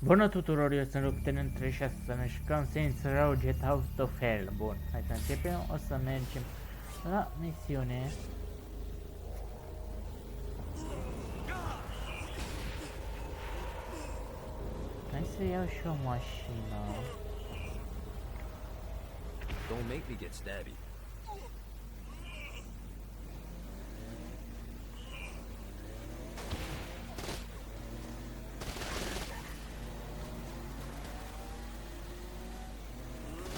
Bună tuturor, eu sunt locotenentred și astăzi să ne jucăm Saints Row Jet Autofel. Bun, hai să începem, o să mergem la misiune. Hai să iau și o mașină. Don't make me get stabby.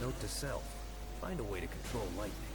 Note to self, find a way to control lightning.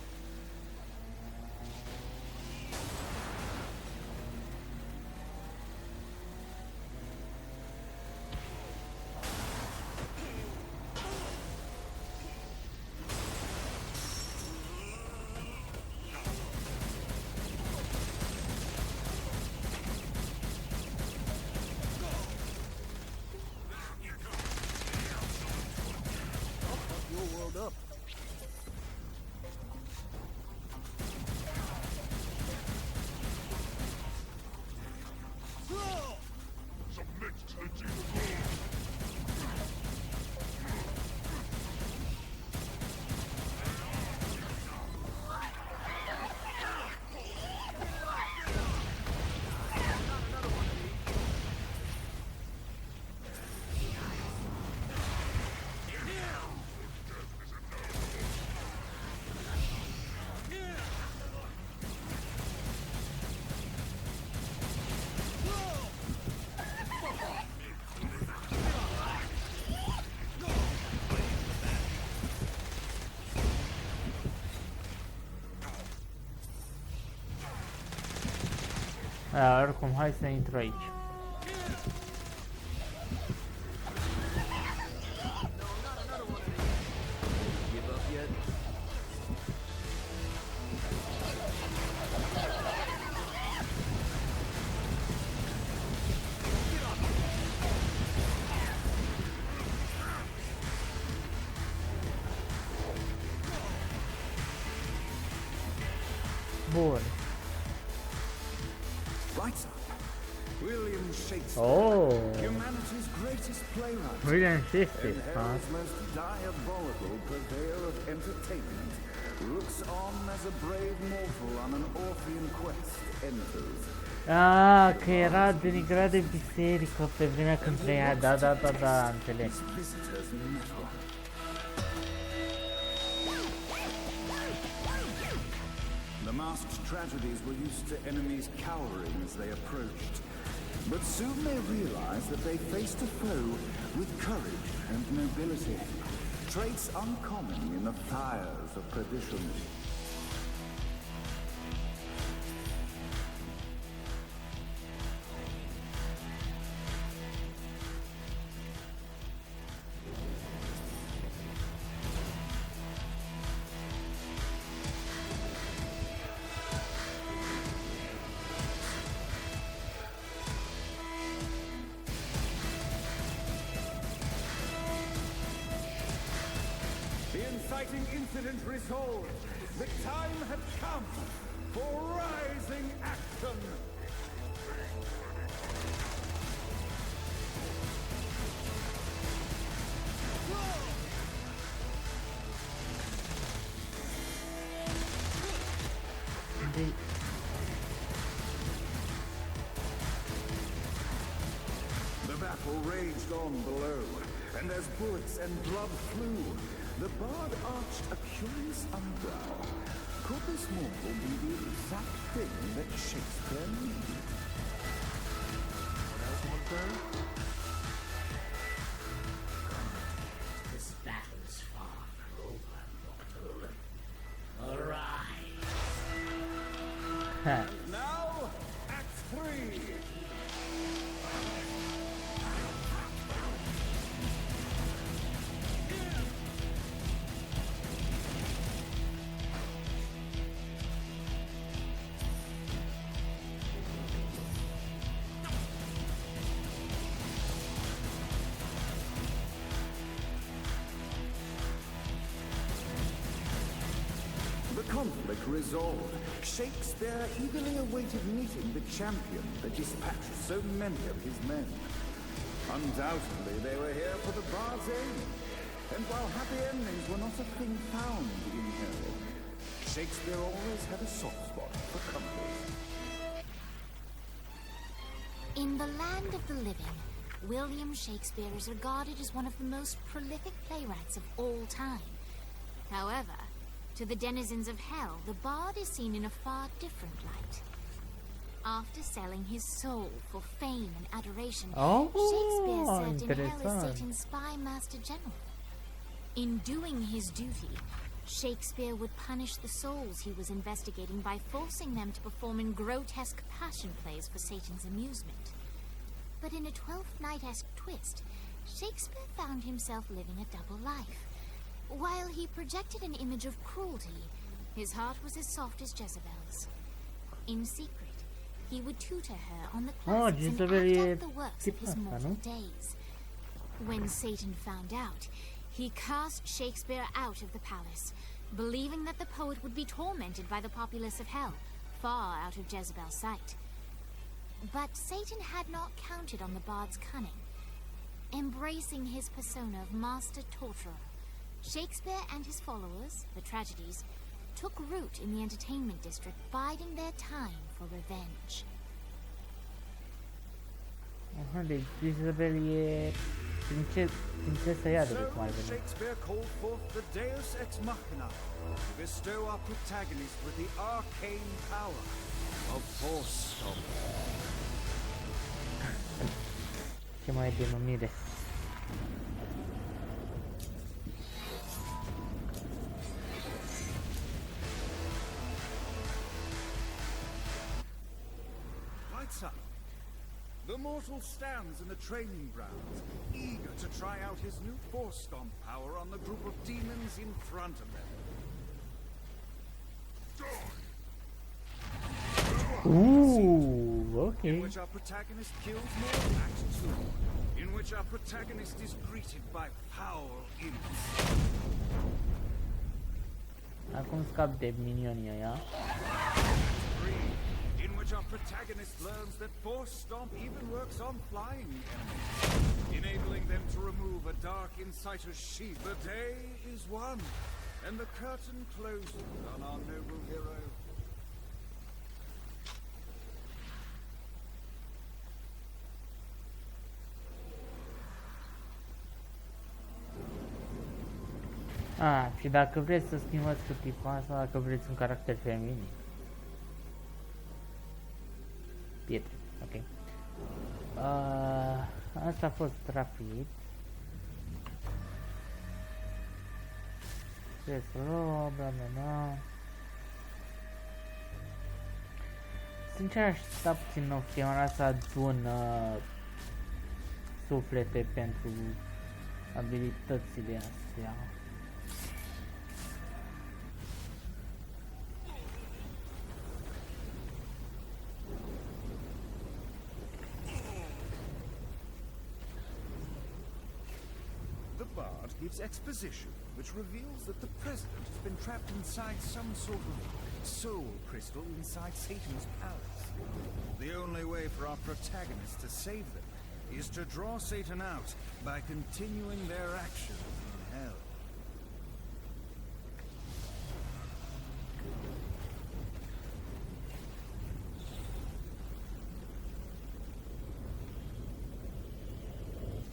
Oricum, hai să intru aici. Give up yet? Bun. Writer William Shakespeare, humanity's greatest playwright, William Shakespeare, and hell's most diabolical purveyor of entertainment, looks on as a brave mortal on an Orphean quest enters. Ah, că era denigrat de biserică pe vremea când trăia, da, înțeleg. Visitors metal. The masked tragedies were used to enemies cowering as they approached. But soon they realized that they faced a foe with courage and nobility, traits uncommon in the fires of perdition. Inciting incident resolved. The time had come for rising action. The battle raged on below, and as bullets and blood flew, the bard arched a curious eyebrow. Could this mortal be the exact thing that Shakespeare needed? What else was there? This battle's far from over, mortal. Arise! Now, Act 3! Conflict resolved. Shakespeare eagerly awaited meeting the champion that dispatched so many of his men. Undoubtedly, they were here for the bard's aim. And while happy endings were not a thing found in hell, Shakespeare always had a soft spot for comfort. In the land of the living, William Shakespeare is regarded as one of the most prolific playwrights of all time. However, to the denizens of hell, the bard is seen in a far different light. After selling his soul for fame and adoration, Shakespeare served in hell as Satan's spy master general. In doing his duty, Shakespeare would punish the souls he was investigating by forcing them to perform in grotesque passion plays for Satan's amusement. But in a Twelfth Night-esque twist, Shakespeare found himself living a double life. While he projected an image of cruelty, his heart was as soft as Jezebel's. In secret, he would tutor her on the classics and act out the works of his mortal days. When Satan found out, he cast Shakespeare out of the palace, believing that the poet would be tormented by the populace of hell, far out of Jezebel's sight. But Satan had not counted on the bard's cunning. Embracing his persona of master torturer, Shakespeare and his followers, the tragedies, took root in the entertainment district, biding their time for revenge. Deci Isabel e princesa iadului, cum ar So veni. Shakespeare called forth the Deus ex machina to bestow our protagonist with the arcane power of force. Ce mai e denumire? Lights up. The mortal stands in the training grounds, eager to try out his new force stomp power on the group of demons in front of them. Ooh, ok. In which our protagonist kills more. Act 2. In which our protagonist is greeted by foul imps. Acum scap de minionii ăia. 3. In which our protagonist learns that Force Stomp even works on flying enemies, enabling them to remove a dark inciter's sheath. The day is won, and the curtain closes on our noble hero. Și dacă vreți să schimbați cu tipa asta, dacă vreți un caracter feminin. Pietre, ok. Asta a fost rapid. Bla bla bla. Sincer aș sta puțin o chemarea să adun suflete pentru abilitățile astea. Gives exposition, which reveals that the president has been trapped inside some sort of soul crystal inside Satan's palace. The only way for our protagonists to save them is to draw Satan out by continuing their actions in hell.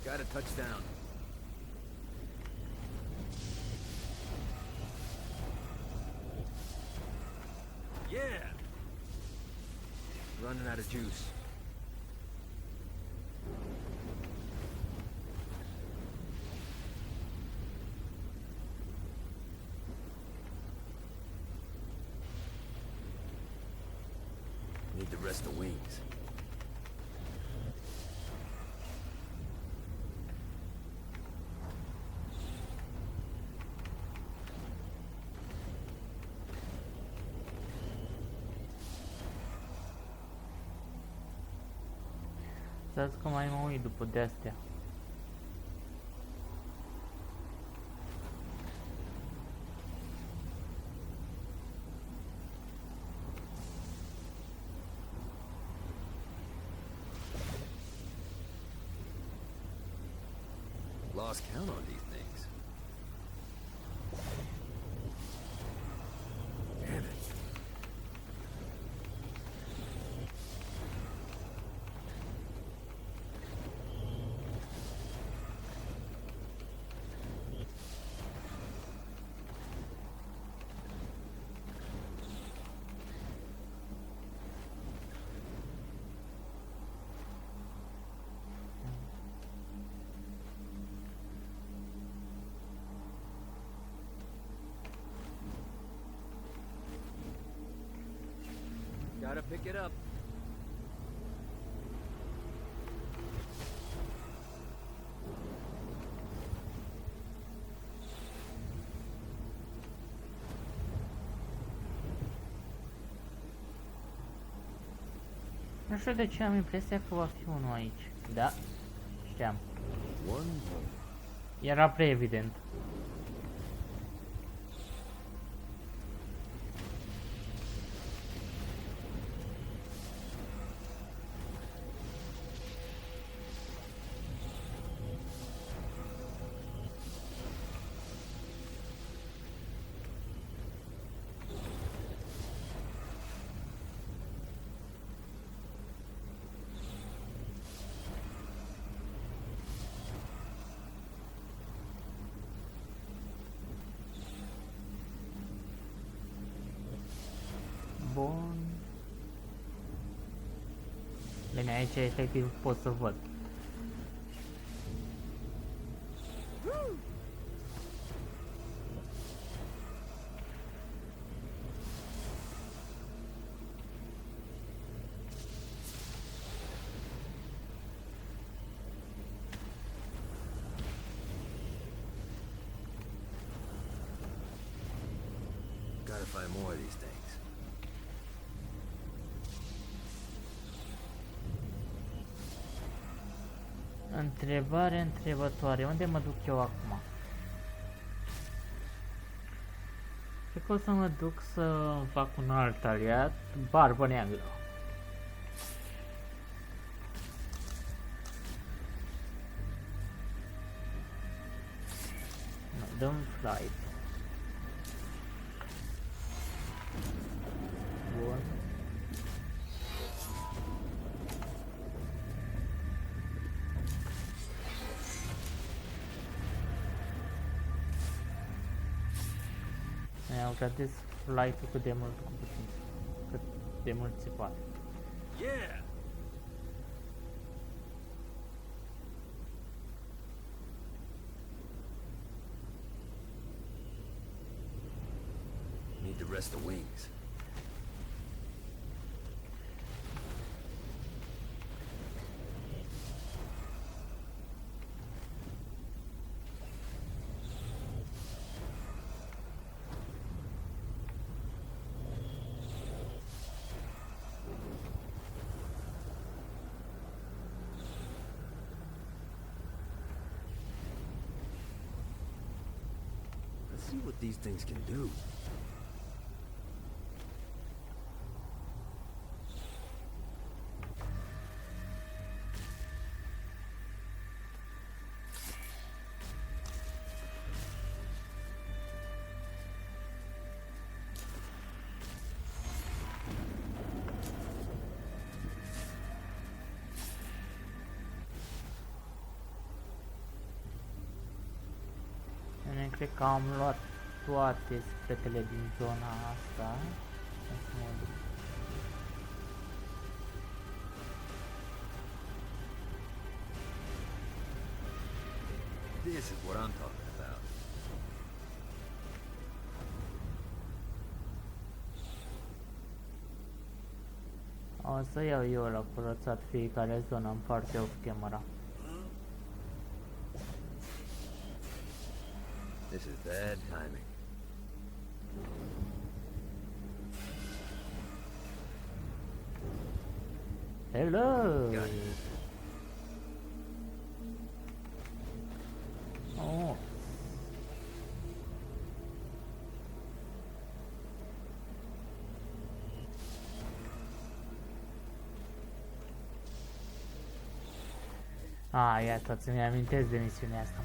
Got a touchdown. Yeah! Running out of juice. Need the rest of wings. Stați că mai mă uit după de-astea. lost count on these things. Damn it. Gotta pick it up. Nu știu de ce am impresia că va fi unul aici. Da, știam. Era prea evident. Bun. Bine, aici efectiv pot să văd. Gotta find more of these things. Întrebare întrebătoare. Unde mă duc eu acum? Cred că o să mă duc să fac un alt aliat. Barbă neagră. Nu, dăm flight. Bun. Mi-au gradit flight-ul cât de mult cu putință. Cât de mult se poate. Yeah! Need to rest the wings. Let's see what these things can do. Eu cred că am luat toate spetele din zona asta. Să mă duc. This is what I'm talking about. O să iau eu la curățat fiecare zonă în parte off camera. This is bad timing. Hello! Got it. Oh. Ah, iată, ți-mi amintesc de misiunea asta.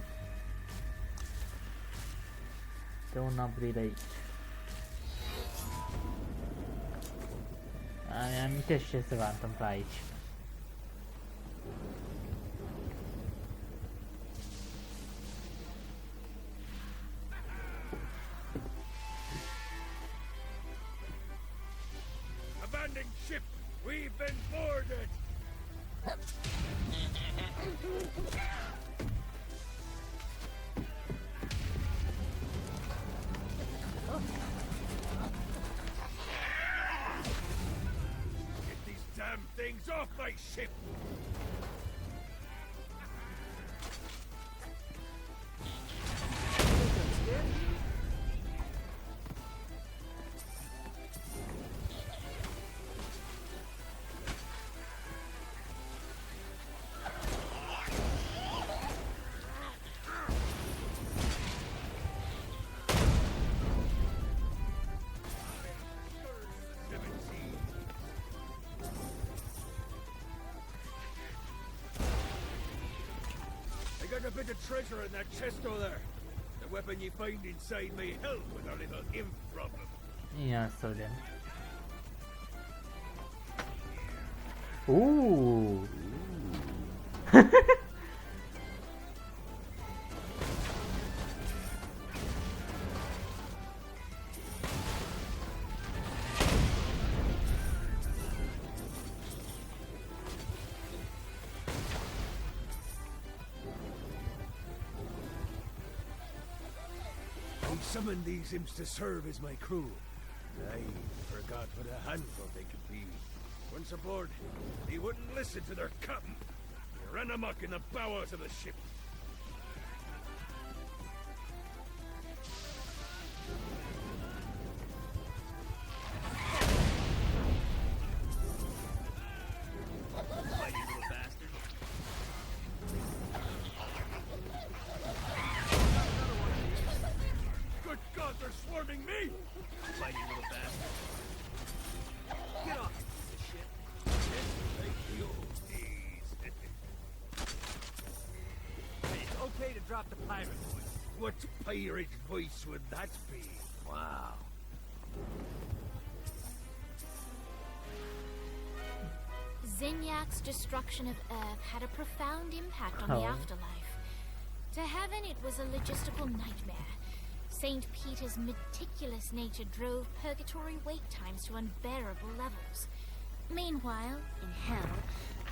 Este un aprire aici. Îmi amintesc ce se va întâmpla aici. Abandoned ship! We've been boarded! Get these damn things off my ship! I got a bit of treasure in that chest over there. The weapon you find inside may help with our little imp problem. Ia să vedem. I summoned these imps to serve as my crew. I forgot what a handful they could be. Once aboard, they wouldn't listen to their captain. They ran amok in the bowels of the ship. Good God, they're swarming me! Mighty little bastard. Get off this shit. Take the old days. It's okay to drop the pirate voice. What pirate voice would that be? Wow. Zinyak's destruction of Earth had a profound impact on the Oh. afterlife. To heaven, it was a logistical nightmare. St. Peter's meticulous nature drove purgatory wait times to unbearable levels. Meanwhile, in hell,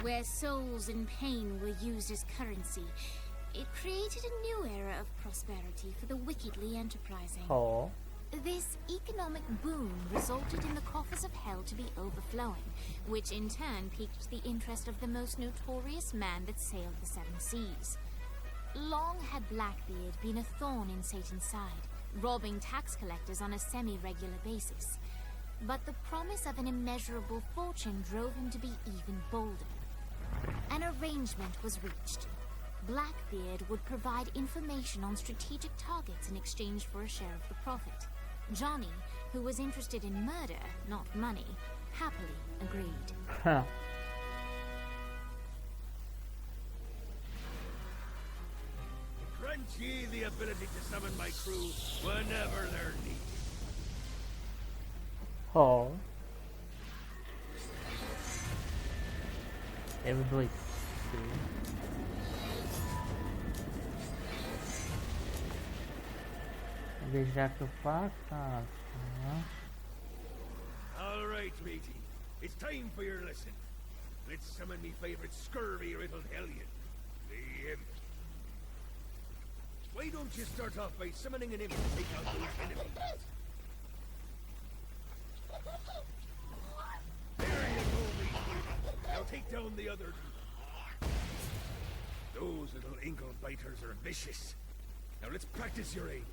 where souls in pain were used as currency, it created a new era of prosperity for the wickedly enterprising. Oh. This economic boom resulted in the coffers of hell to be overflowing, which in turn piqued the interest of the most notorious man that sailed the seven seas. Long had Blackbeard been a thorn in Satan's side, robbing tax collectors on a semi-regular basis. But the promise of an immeasurable fortune drove him to be even bolder. An arrangement was reached. Blackbeard would provide information on strategic targets in exchange for a share of the profit. Johnny, who was interested in murder, not money, happily agreed. Ha. Grant ye the ability to summon my crew whenever they're needed. Oh. Everybody see. Deci dacă fac asta... All right, matey. It's time for your lesson. Let's summon me favorite scurvy-riddled hellion, the imp. Why don't you start off by summoning an imp to take out those enemies? There you go, matey. Now take down the other two. Those little inkle biters are vicious. Now let's practice your aim.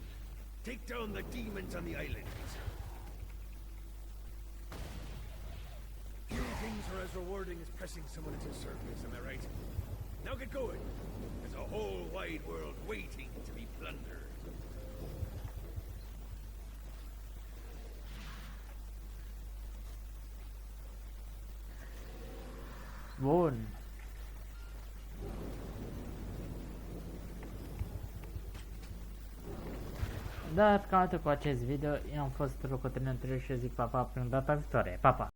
Take down the demons on the island. Few things are as rewarding as pressing someone into service, am I right? Now get going. There's a whole wide world waiting to be plundered. Bun. Dar cam atât cu acest video. Eu am fost locotenentred și zic pa pa până data viitoare. Pa pa!